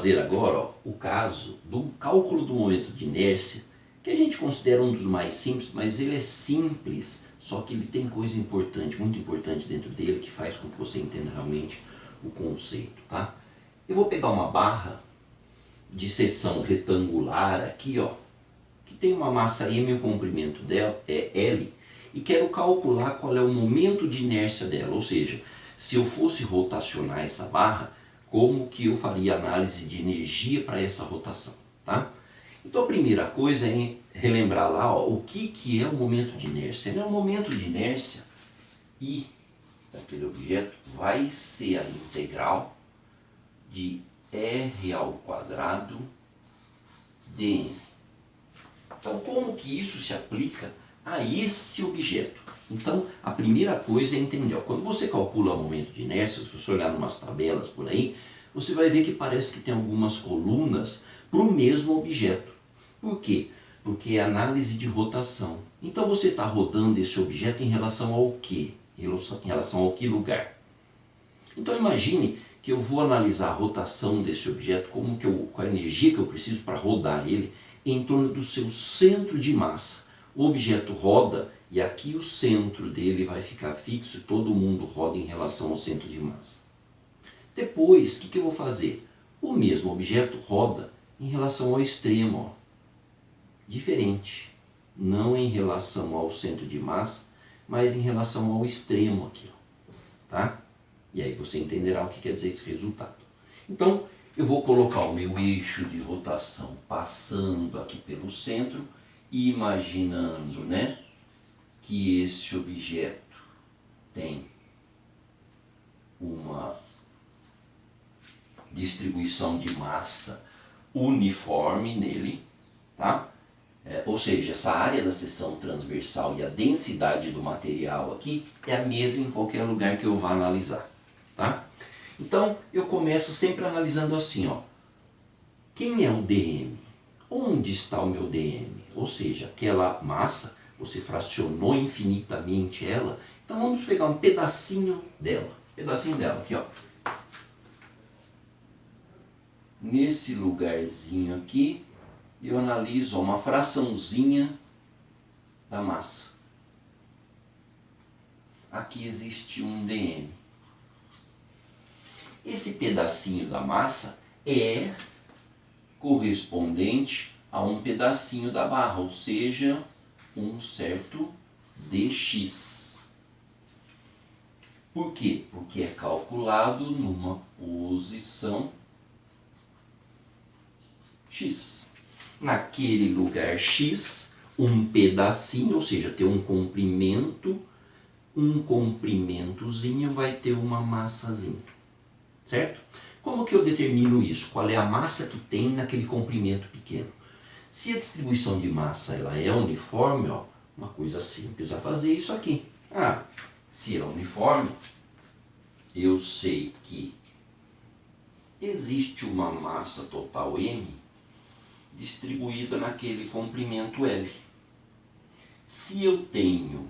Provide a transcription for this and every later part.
fazer agora o caso do cálculo do momento de inércia, que a gente considera um dos mais simples, mas ele é simples, só que ele tem coisa importante, muito importante dentro dele, que faz com que você entenda realmente o conceito, tá? Eu vou pegar uma barra de seção retangular aqui, ó, que tem uma massa M e o comprimento dela é L, e quero calcular qual é o momento de inércia dela, ou seja, se eu fosse rotacionar essa barra, como que eu faria análise de energia para essa rotação, tá? Então a primeira coisa é relembrar lá, ó, o que é o momento de inércia. O momento de inércia I daquele objeto vai ser a integral de R ao quadrado dm. Então como que isso se aplica a esse objeto? Então a primeira coisa é entender, ó, quando você calcula o momento de inércia, se você olhar umas tabelas por aí, você vai ver que parece que tem algumas colunas para o mesmo objeto. Por quê? Porque é análise de rotação. Então você está rodando esse objeto em relação ao quê? Em relação ao que lugar? Então imagine que eu vou analisar a rotação desse objeto, com a energia que eu preciso para rodar ele, em torno do seu centro de massa. O objeto roda e aqui o centro dele vai ficar fixo e todo mundo roda em relação ao centro de massa. Depois, o que eu vou fazer? O mesmo objeto roda em relação ao extremo, ó. Diferente, não em relação ao centro de massa, mas em relação ao extremo aqui, ó, tá? E aí você entenderá o que quer dizer esse resultado. Então, eu vou colocar o meu eixo de rotação passando aqui pelo centro e imaginando, né, que esse objeto tem uma distribuição de massa uniforme nele, tá? Ou seja, essa área da seção transversal e a densidade do material aqui é a mesma em qualquer lugar que eu vá analisar, tá? Então, eu começo sempre analisando assim, ó. Quem é o dm? Onde está o meu dm? Ou seja, aquela massa, você fracionou infinitamente ela, então vamos pegar um pedacinho dela. Pedacinho dela aqui, ó. Nesse lugarzinho aqui, eu analiso uma fraçãozinha da massa. Aqui existe um dm. Esse pedacinho da massa é correspondente a um pedacinho da barra, ou seja, um certo dx. Por quê? Porque é calculado numa posição x. Naquele lugar x, um pedacinho, ou seja, tem um comprimentozinho vai ter uma massazinha, certo? Como que eu determino isso? Qual é a massa que tem naquele comprimento pequeno? Se a distribuição de massa ela é uniforme, ó, uma coisa simples a fazer é isso aqui. Se é uniforme, eu sei que existe uma massa total m distribuída naquele comprimento L. Se eu tenho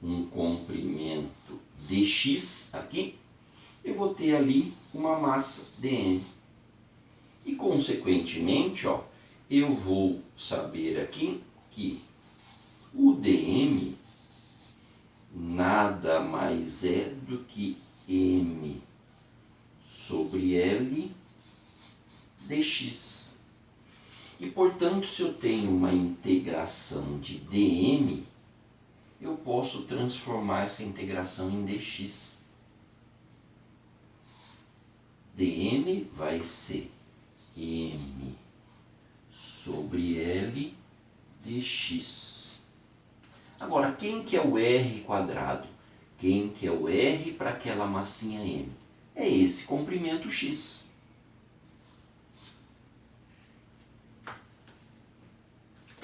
um comprimento dx aqui, eu vou ter ali uma massa dm. E consequentemente, ó, eu vou saber aqui que o dm nada mais é do que m sobre L dx. E, portanto, se eu tenho uma integração de dm, eu posso transformar essa integração em dx. dm vai ser m sobre L dx. Agora, quem que é o R quadrado? Quem que é o R para aquela massinha M? É esse comprimento X.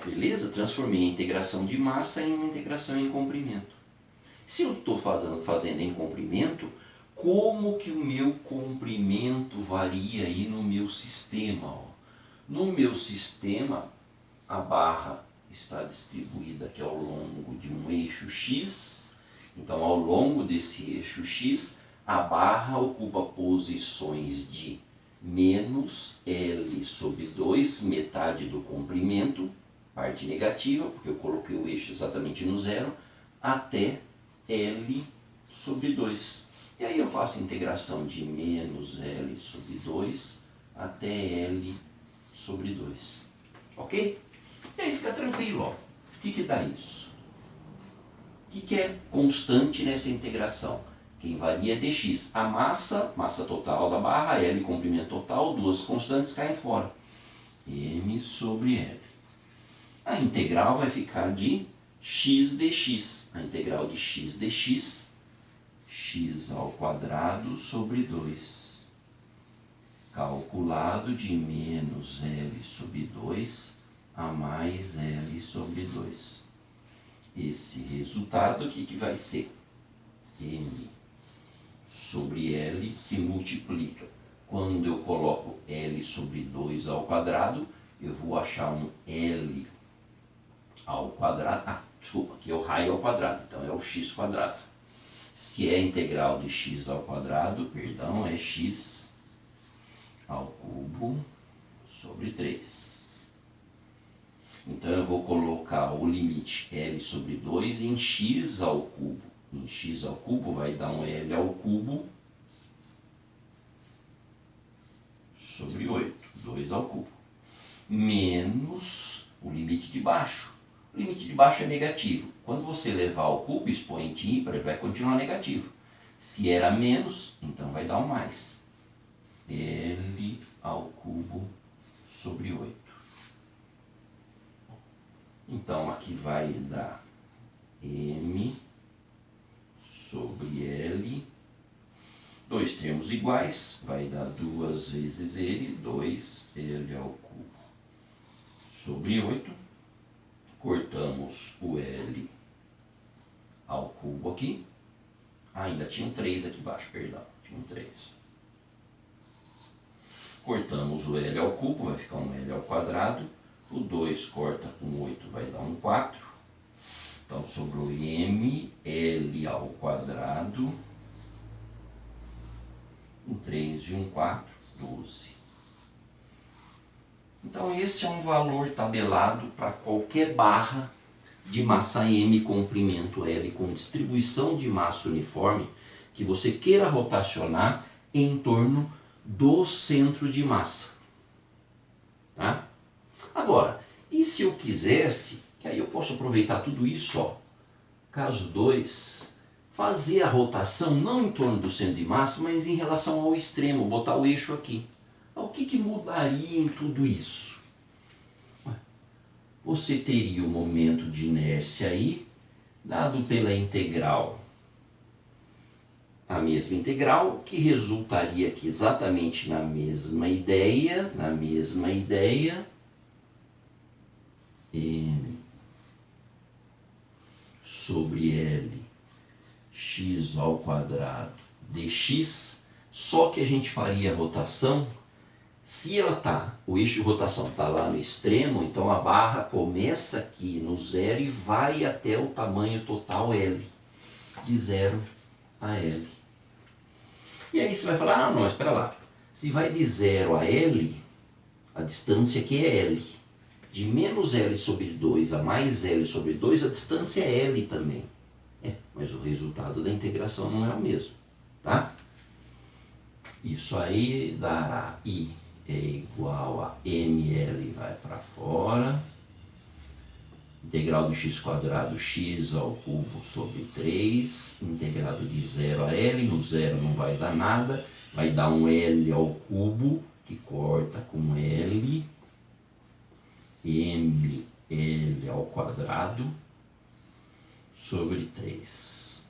Beleza? Transformei a integração de massa em uma integração em comprimento. Se eu estou fazendo em comprimento, como que o meu comprimento varia aí no meu sistema? Ó? No meu sistema, a barra está distribuída aqui ao longo de um eixo X. Então, ao longo desse eixo X, a barra ocupa posições de menos L sobre 2, metade do comprimento, parte negativa, porque eu coloquei o eixo exatamente no zero, até L sobre 2. E aí eu faço a integração de menos L sobre 2 até L sobre 2. Ok? E aí fica tranquilo, ó. O que dá isso? O que é constante nessa integração? Quem varia é dx. A massa total da barra, L, comprimento total, duas constantes caem fora. M sobre L. A integral vai ficar de x dx. A integral de x dx, x ao quadrado sobre 2. Calculado de menos L sobre 2 a mais L sobre 2. Esse resultado, o que vai ser? M sobre L que multiplica. Quando eu coloco L sobre 2 ao quadrado, eu vou achar um L ao quadrado. Desculpa, aqui é o raio ao quadrado, então é o x quadrado. Se é integral de x ao quadrado, perdão, é x ao cubo sobre 3. Então eu vou colocar o limite L sobre 2 em x ao cubo. Em x ao cubo vai dar um L ao cubo sobre 8, 2 ao cubo. Menos o limite de baixo. O limite de baixo é negativo. Quando você levar ao cubo, expoente ímpar, ele vai continuar negativo. Se era menos, então vai dar um mais. L ao cubo sobre 8. Então aqui vai dar M sobre L. Dois termos iguais, vai dar 2 vezes L, 2L ao cubo sobre 8. Cortamos o L ao cubo aqui. Ainda tinha um 3 aqui embaixo, perdão, tinha um 3. Cortamos o L ao cubo, vai ficar um L ao quadrado. O 2 corta com 8, vai dar um 4. Então sobrou M, L ao quadrado. Um 3 e um 4, 12. Então esse é um valor tabelado para qualquer barra de massa M, comprimento L, com distribuição de massa uniforme, que você queira rotacionar em torno do centro de massa. Tá? Agora, e se eu quisesse, que aí eu posso aproveitar tudo isso, ó, caso 2, fazer a rotação não em torno do centro de massa, mas em relação ao extremo, botar o eixo aqui. O que mudaria em tudo isso? Você teria o momento de inércia aí, dado pela integral, a mesma integral, que resultaria aqui exatamente na mesma ideia, M sobre L x ao quadrado dx, só que a gente faria a rotação, se o eixo de rotação está lá no extremo, então a barra começa aqui no zero e vai até o tamanho total L, de 0 a L. E aí você vai falar, não, espera lá, se vai de 0 a L, a distância aqui é L. De menos L sobre 2 a mais L sobre 2, a distância é L também. Mas o resultado da integração não é o mesmo, tá? Isso aí dará I é igual a ML vai para fora. Integral de x quadrado, x ao cubo sobre 3. Integrado de 0 a L, no zero não vai dar nada. Vai dar um L ao cubo, que corta com L. ML ao quadrado sobre 3.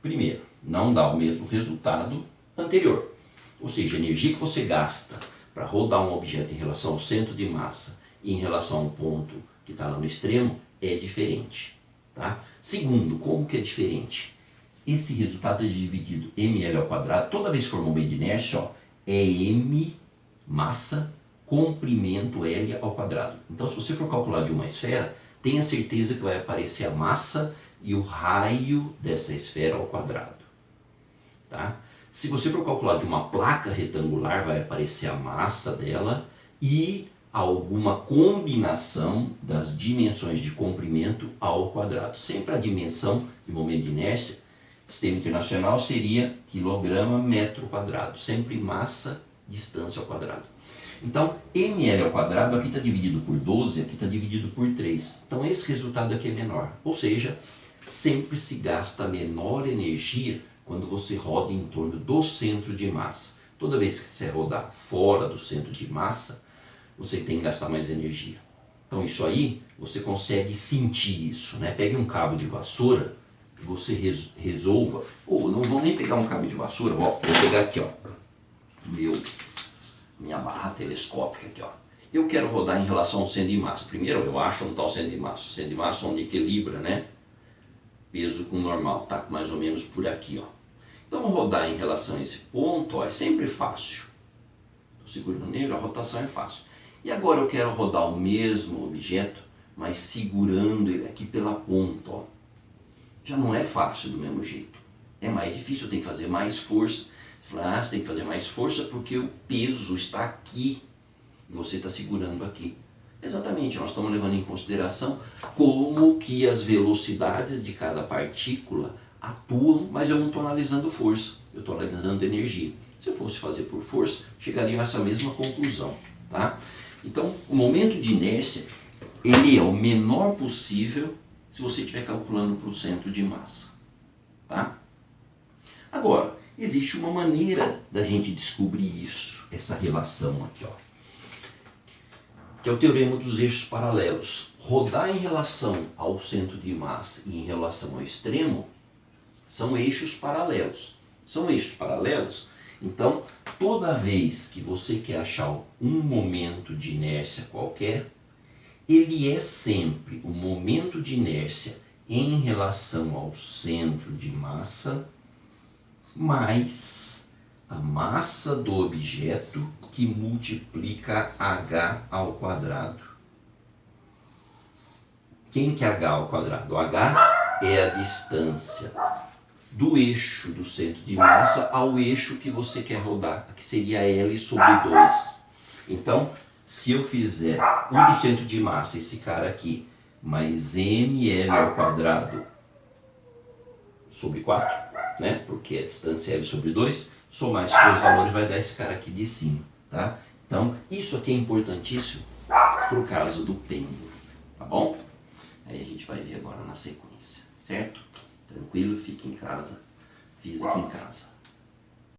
Primeiro, não dá o mesmo resultado anterior. Ou seja, a energia que você gasta para rodar um objeto em relação ao centro de massa e em relação a um ponto que está lá no extremo é diferente. Tá? Segundo, como que é diferente? Esse resultado é dividido ml ao quadrado, toda vez que for momento de inércia, ó, é m massa comprimento L ao quadrado. Então, se você for calcular de uma esfera, tenha certeza que vai aparecer a massa e o raio dessa esfera ao quadrado. Tá? Se você for calcular de uma placa retangular, vai aparecer a massa dela e alguma combinação das dimensões de comprimento ao quadrado. Sempre a dimensão de momento de inércia, sistema internacional, seria quilograma metro quadrado. Sempre massa, distância ao quadrado. Então, ml ao quadrado, aqui está dividido por 12, aqui está dividido por 3. Então, esse resultado aqui é menor. Ou seja, sempre se gasta menor energia quando você roda em torno do centro de massa. Toda vez que você rodar fora do centro de massa, você tem que gastar mais energia. Então isso aí, você consegue sentir isso, né? Pegue um cabo de vassoura e você resolva, ou não vou nem pegar um cabo de vassoura, ó, vou pegar aqui, ó, minha barra telescópica aqui, ó. Eu quero rodar em relação ao centro de massa. Primeiro eu acho onde está o centro de massa. O centro de massa onde equilibra, né? Peso com normal, tá mais ou menos por aqui, ó. Então rodar em relação a esse ponto, ó, é sempre fácil. Estou segurando nele, a rotação é fácil. E agora eu quero rodar o mesmo objeto, mas segurando ele aqui pela ponta, ó. Já não é fácil do mesmo jeito. É mais difícil, eu tenho que fazer mais força. Você fala, você tem que fazer mais força porque o peso está aqui e você está segurando aqui. Exatamente, nós estamos levando em consideração como que as velocidades de cada partícula atuam, mas eu não estou analisando força, eu estou analisando energia. Se eu fosse fazer por força, chegaria a essa mesma conclusão, tá? Então, o momento de inércia, ele é o menor possível se você estiver calculando para o centro de massa, tá? Agora, existe uma maneira da gente descobrir isso, essa relação aqui, ó, que é o teorema dos eixos paralelos. Rodar em relação ao centro de massa e em relação ao extremo são eixos paralelos. São eixos paralelos, então toda vez que você quer achar um momento de inércia qualquer, ele é sempre o momento de inércia em relação ao centro de massa mais a massa do objeto que multiplica h ao quadrado. Quem que é h ao quadrado? O h é a distância do eixo do centro de massa ao eixo que você quer rodar, que seria L sobre 2. Então, se eu fizer o do centro de massa, esse cara aqui, mais ml ao quadrado sobre 4, né? Porque a distância é L sobre 2, somar esses dois valores vai dar esse cara aqui de cima, tá? Então, isso aqui é importantíssimo para o caso do pêndulo, tá bom? Aí a gente vai ver agora na sequência, certo? Tranquilo, fique em casa, física em casa.